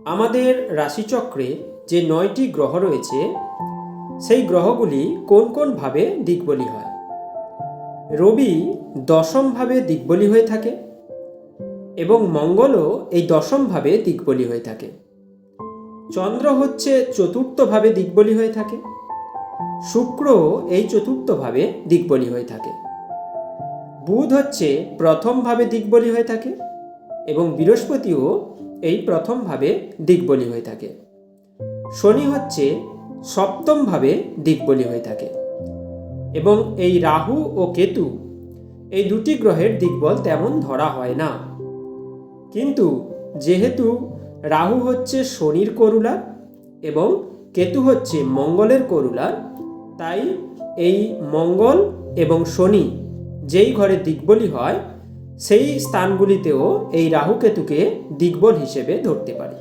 আমাদের রাশিচক্রে যে ৯টি গ্রহ রয়েছে সেই গ্রহগুলি কোন কোন ভাবে দিকবলি হয়। রবি দশম ভাবে দিকবলি হয়ে থাকে এবং মঙ্গলও এই দশম ভাবে দিকবলি হয়ে থাকে। চন্দ্র হচ্ছে চতুর্থ ভাবে দিকবলি হয়ে থাকে। শুক্র এই চতুর্থ ভাবে দিকবলি হয়ে থাকে। বুধ হচ্ছে প্রথম ভাবে দিকবলি হয়ে থাকে এবং বৃহস্পতিও এই প্রথম ভাবে দিকবলি হয়ে থাকে। শনি হচ্ছে সপ্তম ভাবে দিকবলি হয়ে থাকে এবং এই রাহু ও কেতু এই দুটি গ্রহের দিকবল তেমন ধরা হয় না। কিন্তু যেহেতু রাহু হচ্ছে শনির করুলার এবং কেতু হচ্ছে মঙ্গলের করুলার, তাই এই মঙ্গল এবং শনি যেই ঘরে দিকবলি হয় সেই স্থানগুলিতেও এই রাহু কেতুকে দিকবল হিসেবে ধরতে পারি।